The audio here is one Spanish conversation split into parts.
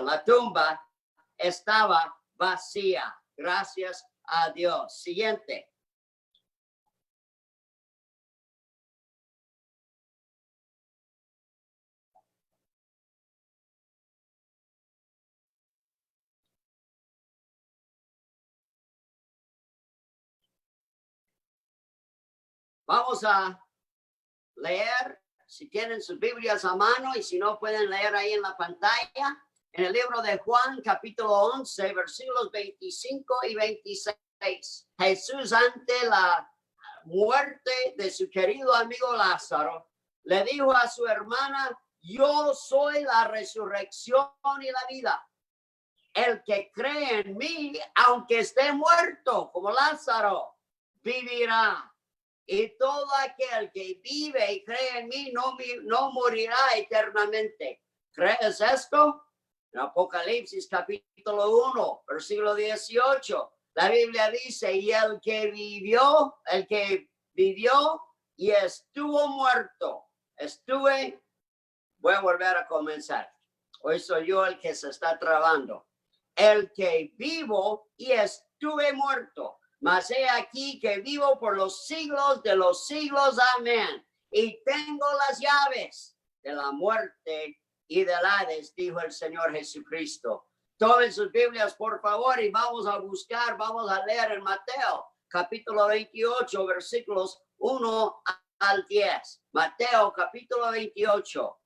La tumba estaba vacía. Gracias a Dios. Siguiente. Vamos a leer, si tienen sus Biblias a mano y si no pueden leer ahí en la pantalla, en el libro de Juan, capítulo 11, versículos 25 y 26. Jesús, ante la muerte de su querido amigo Lázaro, le dijo a su hermana: yo soy la resurrección y la vida. El que cree en mí, aunque esté muerto como Lázaro, vivirá. Y todo aquel que vive y cree en mí no morirá eternamente. ¿Crees esto? En Apocalipsis capítulo 1, versículo 18, la Biblia dice: y el que vivió y estuvo muerto, voy a volver a comenzar. Hoy soy yo el que se está trabando. El que vivo y estuve muerto, mas he aquí que vivo por los siglos de los siglos. Amén. Y tengo las llaves de la muerte y del Hades, dijo el Señor Jesucristo. Tomen sus Biblias, por favor, y vamos a leer en Mateo, capítulo 28, versículos 1 al 10. Mateo, capítulo 28.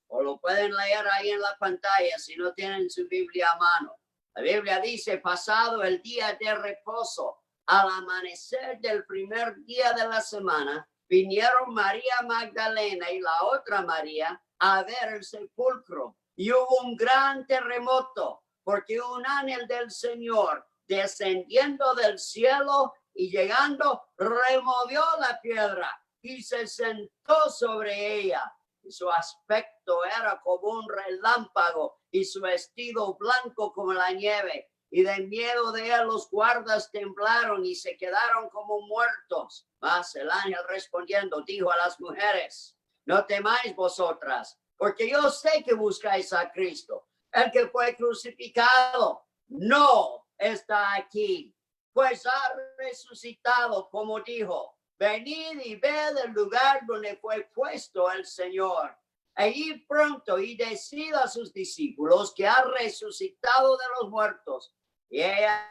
O lo pueden leer ahí en la pantalla si no tienen su Biblia a mano. La Biblia dice: pasado el día de reposo, al amanecer del primer día de la semana, vinieron María Magdalena y la otra María a ver el sepulcro. Y hubo un gran terremoto, porque un ángel del Señor, descendiendo del cielo y llegando, removió la piedra y se sentó sobre ella. Y su aspecto era como un relámpago y su vestido blanco como la nieve. Y de miedo de él los guardas temblaron y se quedaron como muertos. Mas el ángel respondiendo dijo a las mujeres: no temáis vosotras, porque yo sé que buscáis a Cristo, el que fue crucificado. No está aquí, pues ha resucitado, como dijo. Venid y ved el lugar donde fue puesto el Señor. Allí pronto y decid a sus discípulos que ha resucitado de los muertos. Y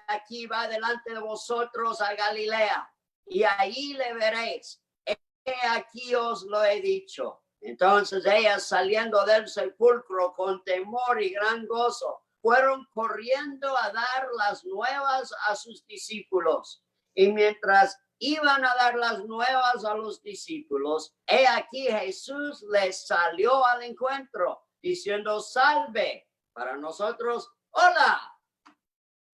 aquí va delante de vosotros a Galilea, y ahí le veréis. Aquí os lo he dicho. Entonces ellas, saliendo del sepulcro con temor y gran gozo, fueron corriendo a dar las nuevas a sus discípulos. Y mientras iban a dar las nuevas a los discípulos, he aquí Jesús les salió al encuentro, diciendo: salve. Para nosotros, hola.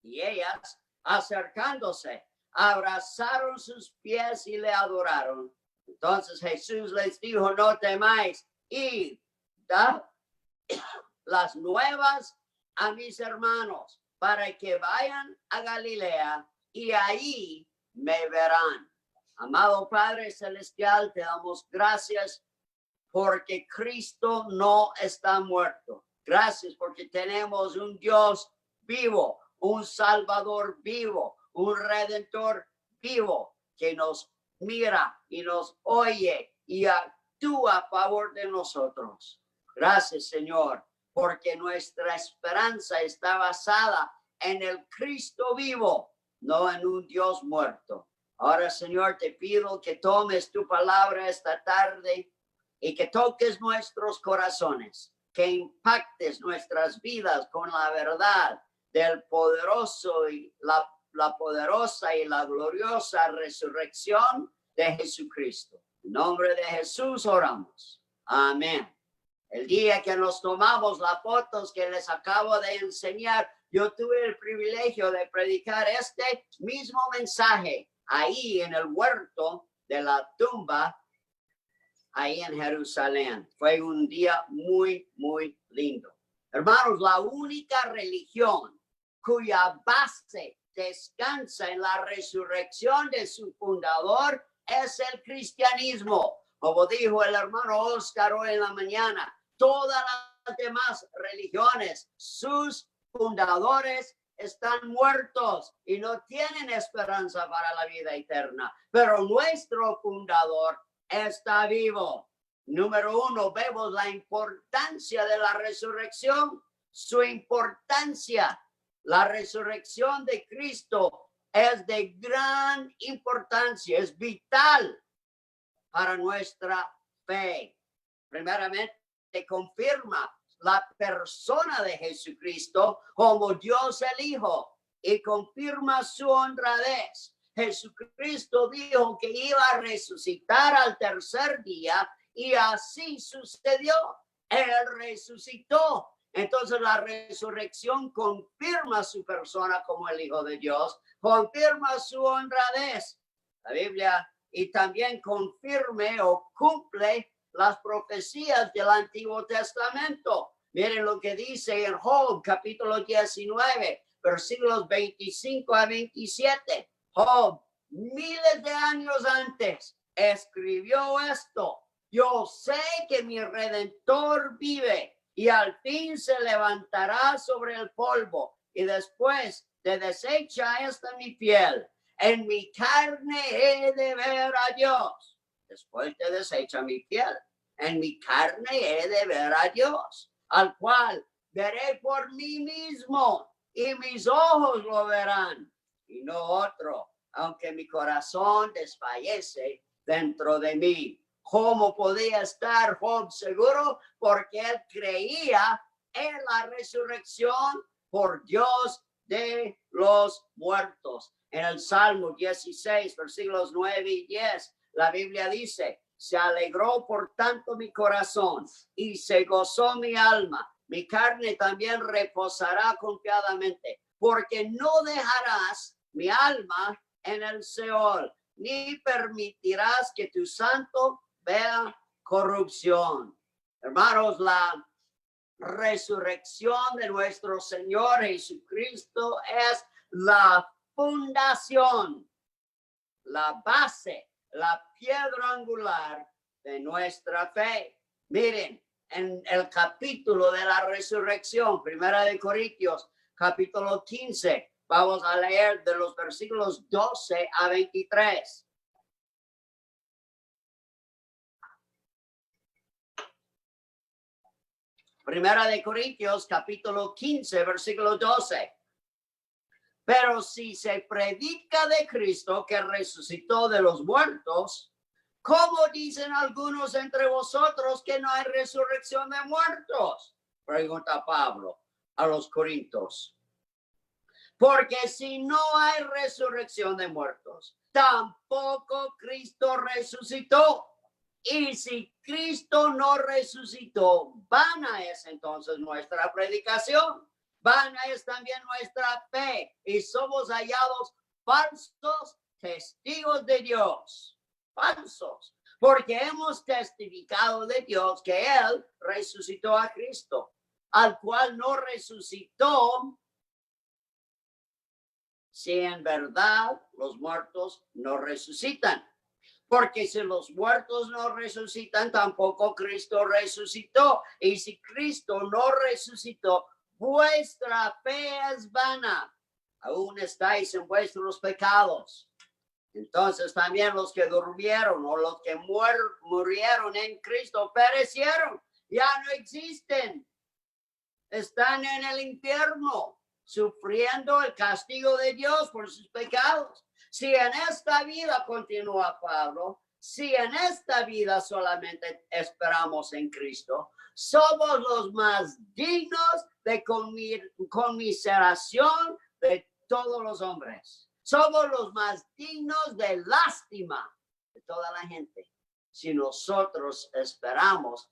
Y ellas, acercándose, abrazaron sus pies y le adoraron. Entonces Jesús les dijo: no temáis, y da las nuevas a mis hermanos, para que vayan a Galilea y ahí me verán. Amado Padre Celestial, te damos gracias porque Cristo no está muerto. Gracias porque tenemos un Dios vivo, un Salvador vivo, un Redentor vivo que nos mira y nos oye y actúa a favor de nosotros. Gracias, Señor, porque nuestra esperanza está basada en el Cristo vivo, no en un Dios muerto. Ahora, Señor, te pido que tomes tu palabra esta tarde y que toques nuestros corazones, que impactes nuestras vidas con la verdad del poderoso y la poderosa y la gloriosa resurrección de Jesucristo. En nombre de Jesús oramos. Amén. El día que nos tomamos las fotos que les acabo de enseñar, yo tuve el privilegio de predicar este mismo mensaje ahí en el huerto de la tumba, ahí en Jerusalén. Fue un día muy, muy lindo. Hermanos, la única religión cuya base descansa en la resurrección de su fundador es el cristianismo. Como dijo el hermano Oscar hoy en la mañana, toda demás religiones, sus fundadores están muertos y no tienen esperanza para la vida eterna, pero nuestro fundador está vivo. Número uno, vemos la importancia de la resurrección, su importancia. La resurrección de Cristo es de gran importancia, es vital para nuestra fe. Primeramente, confirma la persona de Jesucristo como Dios el Hijo y confirma su honradez. Jesucristo dijo que iba a resucitar al tercer día y así sucedió. Él resucitó. Entonces la resurrección confirma su persona como el Hijo de Dios, confirma su honradez. La Biblia y también confirme o cumple las profecías del Antiguo Testamento. Miren lo que dice en Job, capítulo 19, versículos 25 a 27. Job, miles de años antes, escribió esto. Yo sé que mi Redentor vive y al fin se levantará sobre el polvo y después de deshecha esta mi piel. En mi carne he de ver a Dios. Después de deshecha mi piel, en mi carne he de ver a Dios, al cual veré por mí mismo y mis ojos lo verán y no otro, aunque mi corazón desfallece dentro de mí. ¿Cómo podía estar Job seguro? Porque él creía en la resurrección por Dios de los muertos. En el Salmo 16, versículos 9 y 10, la Biblia dice, se alegró por tanto mi corazón y se gozó mi alma. Mi carne también reposará confiadamente, porque no dejarás mi alma en el Seol, ni permitirás que tu santo vea corrupción. Hermanos, la resurrección de nuestro Señor Jesucristo es la fundación, la base, la piedra angular de nuestra fe. Miren, en el capítulo de la resurrección, Primera de Corintios, capítulo 15, vamos a leer de los versículos 12 a 23. Primera de Corintios, capítulo 15, versículo 12. Pero si se predica de Cristo que resucitó de los muertos, ¿cómo dicen algunos entre vosotros que no hay resurrección de muertos? Pregunta Pablo a los corintios. Porque si no hay resurrección de muertos, tampoco Cristo resucitó. Y si Cristo no resucitó, vana es entonces nuestra predicación, vana es también nuestra fe, y somos hallados falsos testigos de Dios, falsos, porque hemos testificado de Dios que Él resucitó a Cristo, al cual no resucitó, si en verdad los muertos no resucitan. Porque si los muertos no resucitan, tampoco Cristo resucitó. Y si Cristo no resucitó, vuestra fe es vana. Aún estáis en vuestros pecados. Entonces también los que durmieron o los que murieron en Cristo perecieron. Ya no existen. Están en el infierno, sufriendo el castigo de Dios por sus pecados. Si en esta vida, continúa Pablo, si en esta vida solamente esperamos en Cristo, somos los más dignos de conmiseración de todos los hombres. Somos los más dignos de lástima de toda la gente. Si nosotros esperamos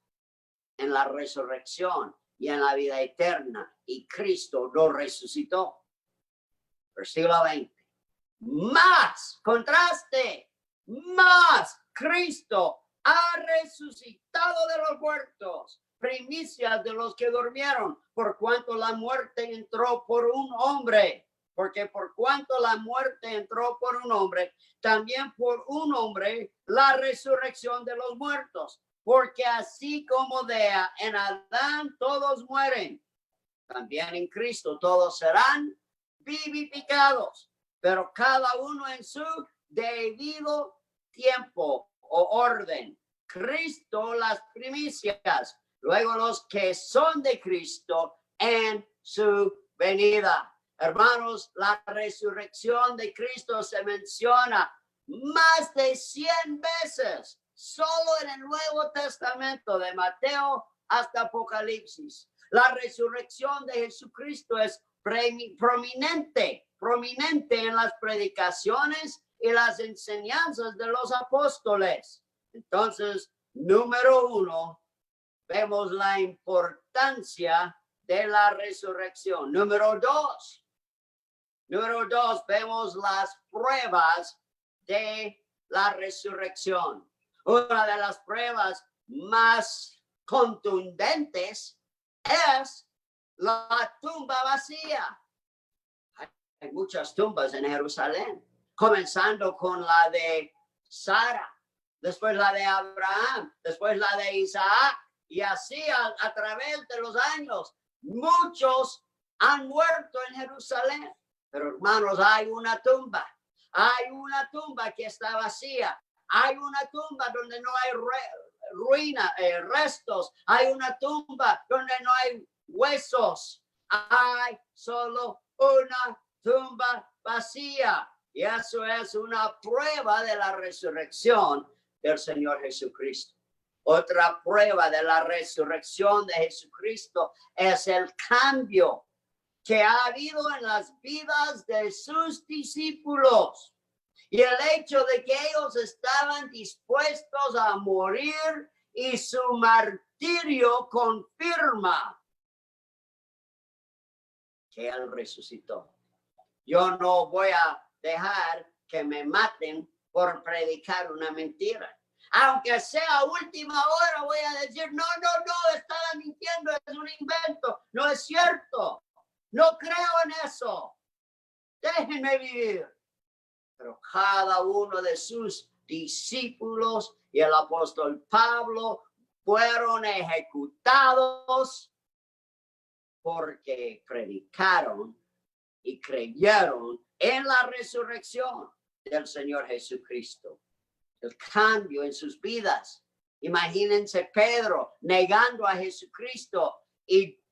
en la resurrección y en la vida eterna, y Cristo no resucitó. Versículo 20. Más, contraste, más Cristo ha resucitado de los muertos, primicias de los que durmieron, por cuanto la muerte entró por un hombre, porque por cuanto la muerte entró por un hombre, también por un hombre la resurrección de los muertos. porque así como en Adán todos mueren, también en Cristo todos serán vivificados, pero cada uno en su debido tiempo o orden. Cristo las primicias, luego los que son de Cristo en su venida. Hermanos, la resurrección de Cristo se menciona más de 100 veces solo en el Nuevo Testamento, de Mateo hasta Apocalipsis. La resurrección de Jesucristo es prominente en las predicaciones y las enseñanzas de los apóstoles. Entonces, número 1, vemos la importancia de la resurrección. Número 2, vemos las pruebas de la resurrección. Una de las pruebas más contundentes es la tumba vacía. Hay muchas tumbas en Jerusalén, comenzando con la de Sara, después la de Abraham, después la de Isaac, y así a través de los años, muchos han muerto en Jerusalén. Pero hermanos, hay una tumba que está vacía, hay una tumba donde no hay restos, hay una tumba donde no hay huesos, hay solo una tumba vacía. Y eso es una prueba de la resurrección del Señor Jesucristo. Otra prueba de la resurrección de Jesucristo es el cambio que ha habido en las vidas de sus discípulos y el hecho de que ellos estaban dispuestos a morir, y su martirio confirma que Él resucitó. Yo no voy a dejar que me maten por predicar una mentira. Aunque sea última hora, voy a decir, no, estaba mintiendo, es un invento, no es cierto. No creo en eso. Déjenme vivir. Pero cada uno de sus discípulos y el apóstol Pablo fueron ejecutados porque predicaron y creyeron en la resurrección del Señor Jesucristo. El cambio en sus vidas. Imagínense Pedro negando a Jesucristo y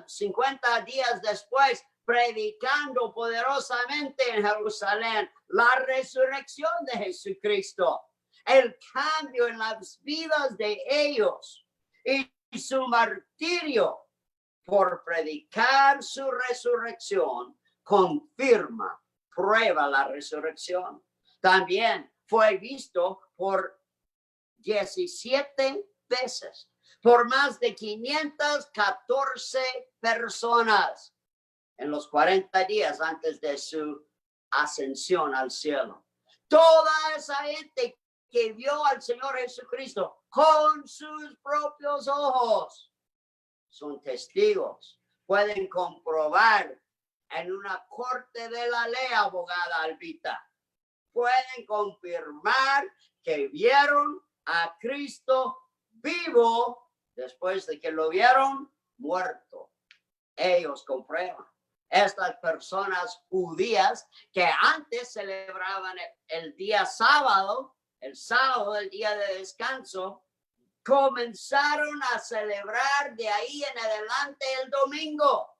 50 días después predicando poderosamente en Jerusalén la resurrección de Jesucristo. El cambio en las vidas de ellos y su martirio por predicar su resurrección confirma, prueba la resurrección. También fue visto por 17 veces por más de 514 personas en los 40 días antes de su ascensión al cielo. Toda esa gente que vio al Señor Jesucristo con sus propios ojos son testigos, pueden comprobar en una corte de la ley, abogada Albita, pueden confirmar que vieron a Cristo vivo después de que lo vieron muerto. Ellos comprueban. Estas personas judías que antes celebraban el día sábado, el día de descanso, comenzaron a celebrar de ahí en adelante el domingo,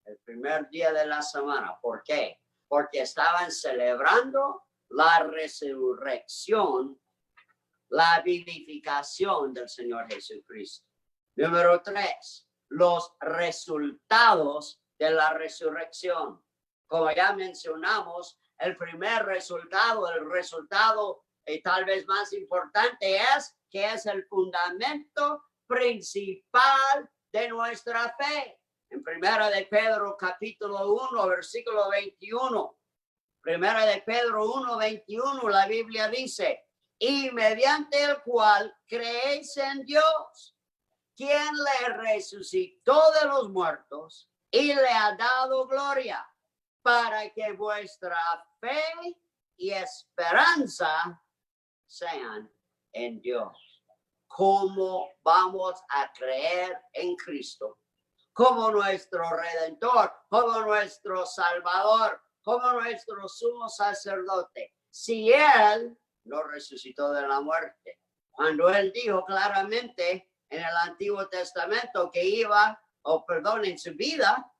el primer día de la semana. ¿Por qué? Porque estaban celebrando la resurrección, la vivificación del Señor Jesucristo. Número 3, los resultados de la resurrección. Como ya mencionamos, el primer resultado, el resultado tal vez más importante es que es el fundamento principal de nuestra fe. En Primera de Pedro capítulo 1, versículo 21. Primera de Pedro 1, 21, la Biblia dice, y mediante el cual creéis en Dios, quien le resucitó de los muertos y le ha dado gloria, para que vuestra fe y esperanza sean en Dios. cómo vamos a creer en Cristo como nuestro Redentor, como nuestro Salvador, como nuestro sumo sacerdote, si Él no resucitó de la muerte. Cuando Él dijo claramente en el Antiguo Testamento que en su vida,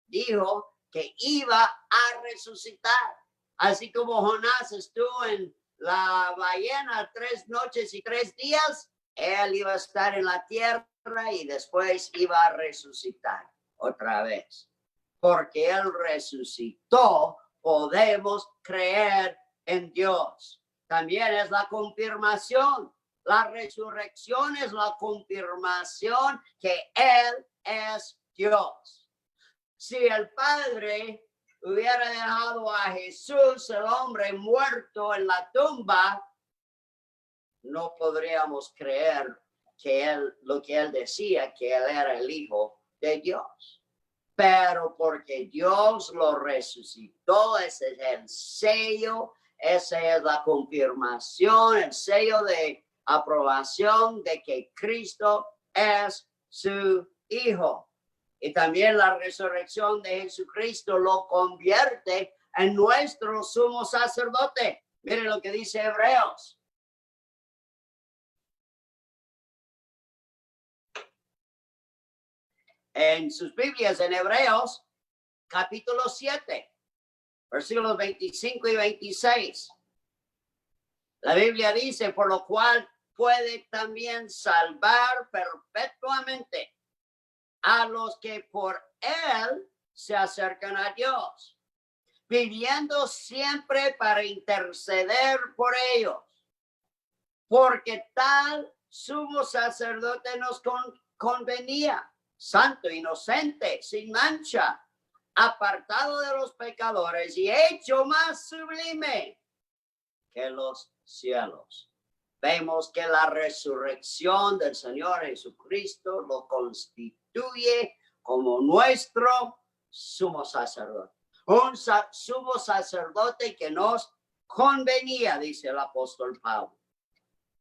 dijo que iba a resucitar. Así como Jonás estuvo en la ballena 3 noches y 3 días, él iba a estar en la tierra y después iba a resucitar otra vez. Porque él resucitó, podemos creer en Dios. También es la confirmación. La resurrección es la confirmación que Él es Dios. Si el Padre hubiera dejado a Jesús, el hombre muerto en la tumba, no podríamos creer que lo que él decía, que él era el Hijo de Dios. Pero porque Dios lo resucitó, ese es el sello, esa es la confirmación, el sello de aprobación de que Cristo es su Hijo. Y también la resurrección de Jesucristo lo convierte en nuestro sumo sacerdote. Miren lo que dice Hebreos. En sus Biblias, en Hebreos, capítulo 7, versículos 25 y 26. La Biblia dice, por lo cual puede también salvar perpetuamente a los que por Él se acercan a Dios, pidiendo siempre para interceder por ellos, porque tal sumo sacerdote nos convenía, santo, inocente, sin mancha, apartado de los pecadores y hecho más sublime que los cielos. Vemos que la resurrección del Señor Jesucristo lo constituye como nuestro sumo sacerdote. Un sumo sacerdote que nos convenía, dice el apóstol Pablo.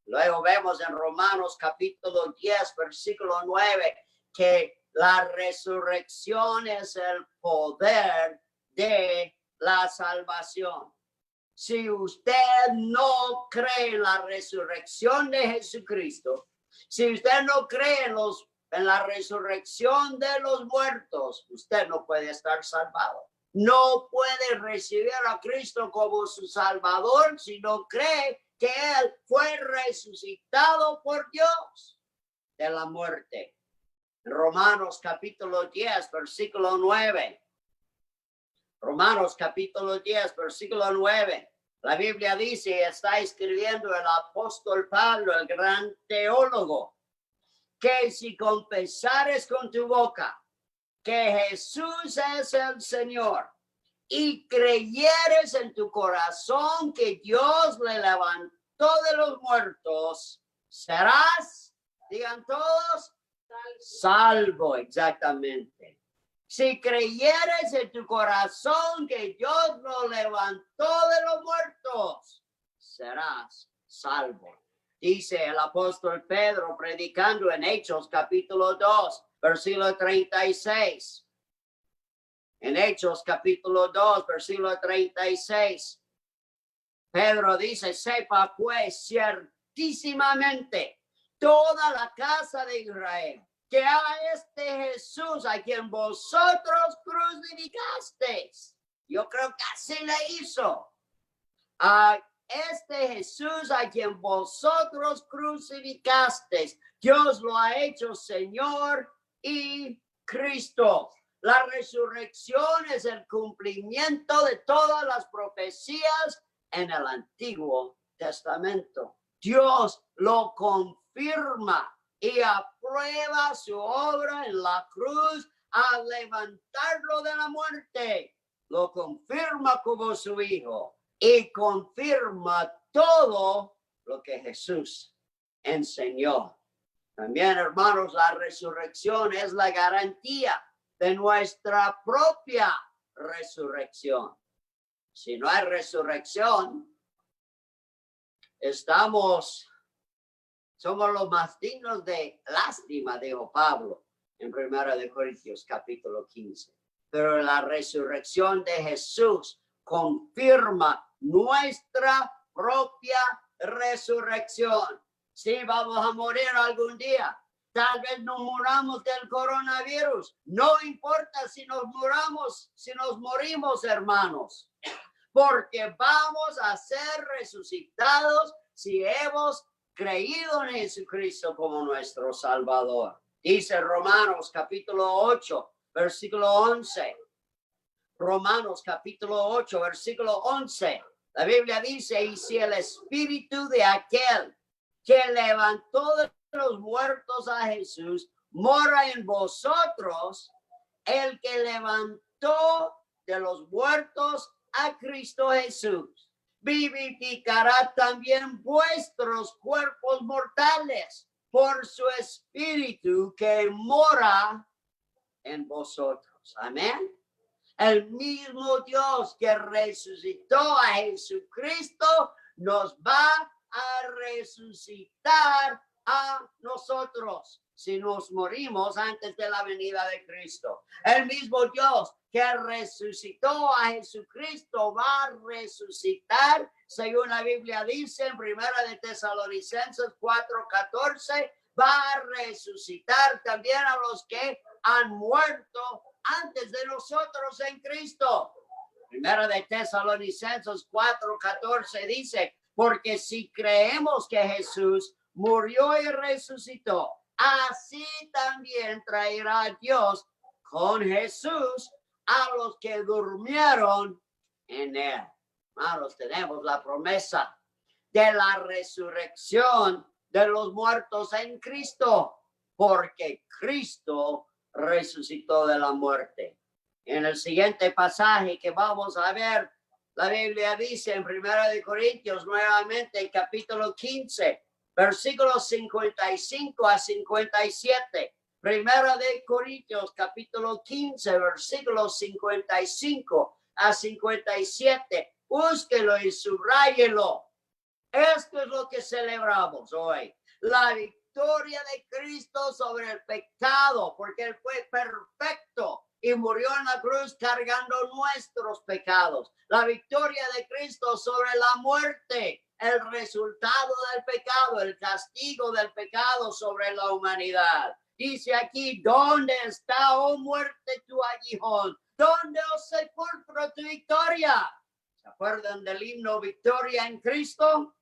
Luego vemos en Romanos capítulo 10, versículo 9, que la resurrección es el poder de la salvación. Si usted no cree en la resurrección de Jesucristo, si usted no cree en la resurrección de los muertos, usted no puede estar salvado. No puede recibir a Cristo como su Salvador si no cree que Él fue resucitado por Dios de la muerte. Romanos capítulo 10, versículo 9. Romanos capítulo 10, versículo 9. La Biblia dice, está escribiendo el apóstol Pablo, el gran teólogo, que si confesares con tu boca que Jesús es el Señor y creyeres en tu corazón que Dios le levantó de los muertos, serás, digan todos, salvo, exactamente. Si creyeres en tu corazón que Dios lo levantó de los muertos, serás salvo. Dice el apóstol Pedro predicando en Hechos capítulo 2, versículo 36. En Hechos capítulo 2, versículo 36. Pedro dice, sepa pues ciertísimamente toda la casa de Israel que a este Jesús a quien vosotros crucificasteis. Yo creo que así le hizo. A este Jesús a quien vosotros crucificasteis, Dios lo ha hecho Señor y Cristo. La resurrección es el cumplimiento de todas las profecías en el Antiguo Testamento. Dios lo confirma y aprueba su obra en la cruz al levantarlo de la muerte. Lo confirma como su Hijo y confirma todo lo que Jesús enseñó. También, hermanos, la resurrección es la garantía de nuestra propia resurrección. Si no hay resurrección, estamos Somos los más dignos de lástima, dijo Pablo en 1 Corintios capítulo 15. Pero la resurrección de Jesús confirma nuestra propia resurrección. Sí, vamos a morir algún día. Tal vez no muramos del coronavirus. No importa si nos morimos, hermanos, porque vamos a ser resucitados si hemos creído en Jesucristo como nuestro Salvador. Dice Romanos capítulo 8, versículo 11. Romanos capítulo 8, versículo 11. La Biblia dice, y si el espíritu de aquel que levantó de los muertos a Jesús mora en vosotros, el que levantó de los muertos a Cristo Jesús vivificará también vuestros cuerpos mortales por su espíritu que mora en vosotros. Amén. El mismo Dios que resucitó a Jesucristo nos va a resucitar a nosotros si nos morimos antes de la venida de Cristo. El mismo Dios que resucitó a Jesucristo va a resucitar, según la Biblia dice en 1 Tesalonicenses 4:14, va a resucitar también a los que han muerto antes de nosotros en Cristo. 1 Tesalonicenses 4:14 dice, porque si creemos que Jesús murió y resucitó, así también traerá Dios con Jesús a los que durmieron en él. Hermanos, tenemos la promesa de la resurrección de los muertos en Cristo, porque Cristo resucitó de la muerte. En el siguiente pasaje que vamos a ver, la Biblia dice en 1 Corintios, nuevamente, el capítulo 15, versículos 55 a 57. 1 Corintios, capítulo 15, versículos 55 a 57. Búsquelo y subráyelo. Esto es lo que celebramos hoy. La victoria de Cristo sobre el pecado, porque Él fue perfecto y murió en la cruz cargando nuestros pecados. La victoria de Cristo sobre la muerte, el resultado del pecado, el castigo del pecado sobre la humanidad. Dice aquí, ¿dónde está, oh muerte, tu aguijón? ¿Dónde, oh sepulcro, tu victoria? ¿Se acuerdan del himno Victoria en Cristo?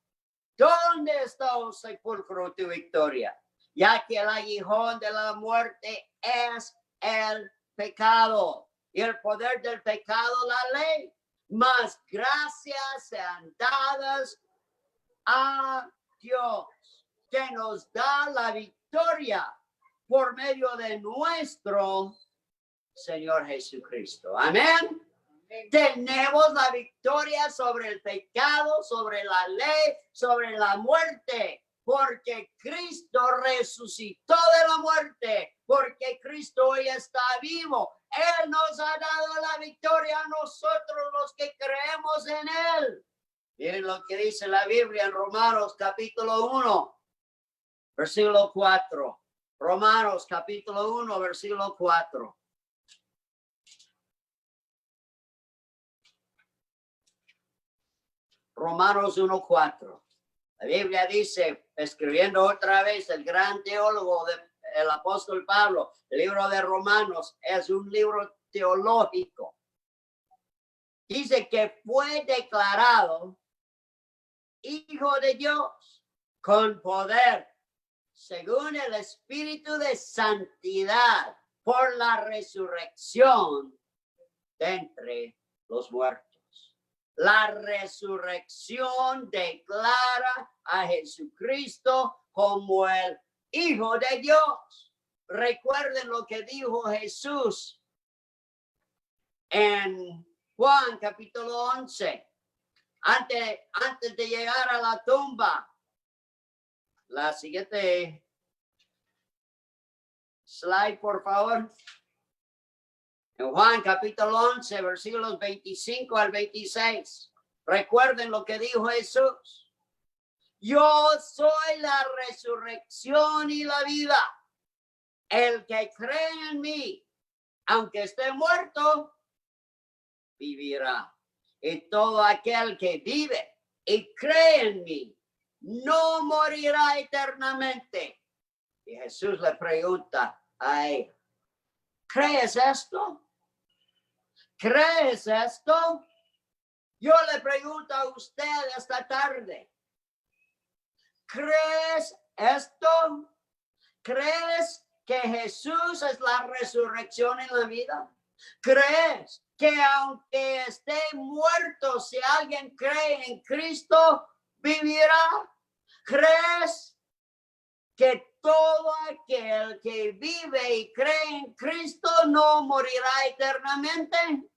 ¿Dónde está, oh sepulcro, tu victoria? Ya que el aguijón de la muerte es el pecado y el poder del pecado, la ley. Mas gracias sean dadas a Dios, que nos da la victoria por medio de nuestro Señor Jesucristo. Amén. Tenemos la victoria sobre el pecado, sobre la ley, sobre la muerte, porque Cristo resucitó de la muerte, porque Cristo hoy está vivo. Él nos ha dado la victoria a nosotros los que creemos en Él. Miren lo que dice la Biblia en Romanos capítulo 1, versículo 4. Romanos capítulo 1, versículo 4. Romanos 1:4. La Biblia dice, escribiendo otra vez el gran teólogo, el apóstol Pablo, el libro de Romanos es un libro teológico. Dice que fue declarado Hijo de Dios con poder, según el Espíritu de Santidad, por la resurrección de entre los muertos. La resurrección declara a Jesucristo como el Hijo de Dios. Recuerden lo que dijo Jesús en Juan capítulo 11. Antes de llegar a la tumba. La siguiente slide, por favor. En Juan capítulo 11, versículos 25 al 26. Recuerden lo que dijo Jesús. Yo soy la resurrección y la vida. El que cree en mí, aunque esté muerto, vivirá. Y todo aquel que vive y cree en mí, no morirá eternamente. Y Jesús le pregunta a él, ¿crees esto? ¿Crees esto? Yo le pregunto a usted esta tarde, ¿crees esto? ¿Crees que Jesús es la resurrección en la vida? ¿Crees que aunque esté muerto, si alguien cree en Cristo, vivirá? ¿Crees que todo aquel que vive y cree en Cristo no morirá eternamente?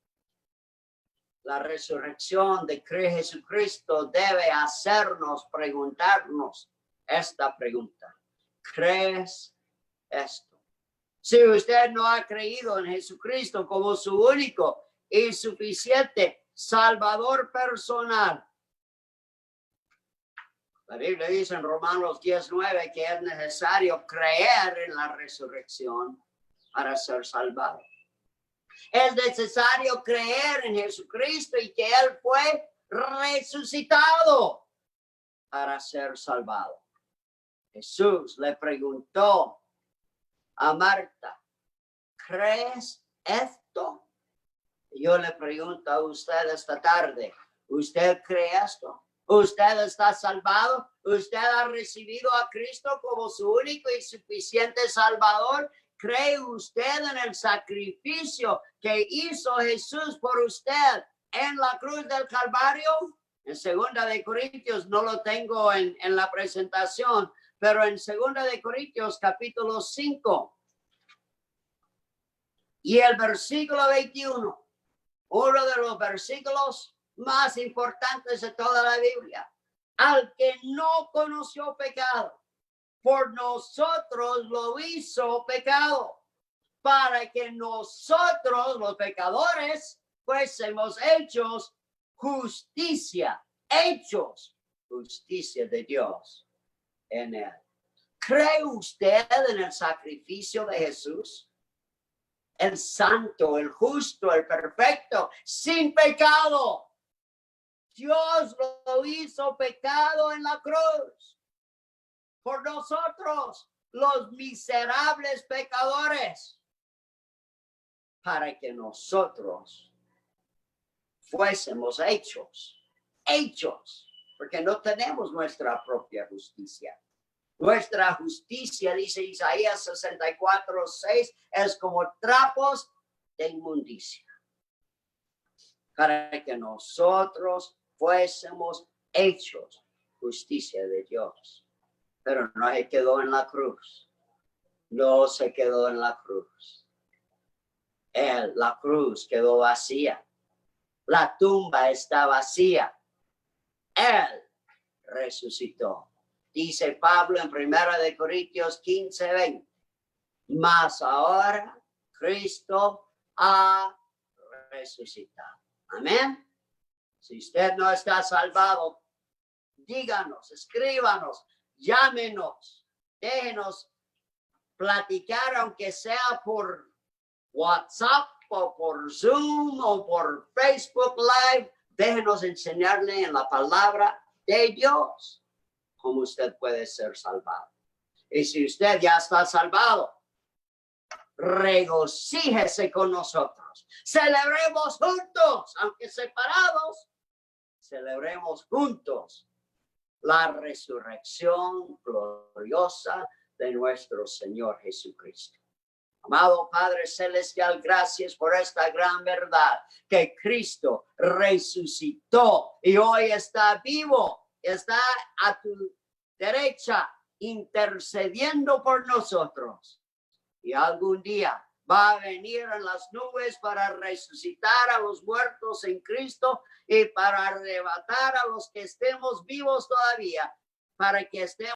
La resurrección de Jesucristo debe hacernos preguntarnos esta pregunta. ¿Crees esto? Si usted no ha creído en Jesucristo como su único y suficiente Salvador personal, la Biblia dice en Romanos 10:9 que es necesario creer en la resurrección para ser salvado. Es necesario creer en Jesucristo y que Él fue resucitado para ser salvado. Jesús le preguntó a Marta, ¿crees esto? Yo le pregunto a usted esta tarde, ¿usted cree esto? ¿Usted está salvado? ¿Usted ha recibido a Cristo como su único y suficiente Salvador? ¿Cree usted en el sacrificio que hizo Jesús por usted en la cruz del Calvario? En 2 Corintios, no lo tengo en la presentación, pero en 2 Corintios capítulo 5 y el versículo 21, uno de los versículos más importantes de toda la Biblia. Al que no conoció pecado, por nosotros lo hizo pecado, para que nosotros, los pecadores, fuésemos hechos justicia de Dios en él. ¿Cree usted en el sacrificio de Jesús? El santo, el justo, el perfecto, sin pecado. Dios lo hizo pecado en la cruz por nosotros, los miserables pecadores, para que nosotros fuésemos hechos, porque no tenemos nuestra propia justicia. Nuestra justicia, dice Isaías 64:6, es como trapos de inmundicia, para que nosotros fuésemos hechos justicia de Dios. Pero no se quedó en la cruz. No se quedó en la cruz. La cruz quedó vacía. La tumba está vacía. Él resucitó. Dice Pablo en 1 Corintios 15:20. Mas ahora Cristo ha resucitado. Amén. Si usted no está salvado, díganos, escríbanos, llámenos, déjenos platicar, aunque sea por WhatsApp o por Zoom o por Facebook Live. Déjenos enseñarle en la palabra de Dios cómo usted puede ser salvado. Y si usted ya está salvado, regocíjese con nosotros. Celebremos juntos, aunque separados, celebremos juntos la resurrección gloriosa de nuestro Señor Jesucristo. Amado Padre Celestial, gracias por esta gran verdad, que Cristo resucitó y hoy está vivo, está a tu derecha intercediendo por nosotros. Y algún día va a venir en las nubes para resucitar a los muertos en Cristo y para arrebatar a los que estemos vivos todavía, para que estemos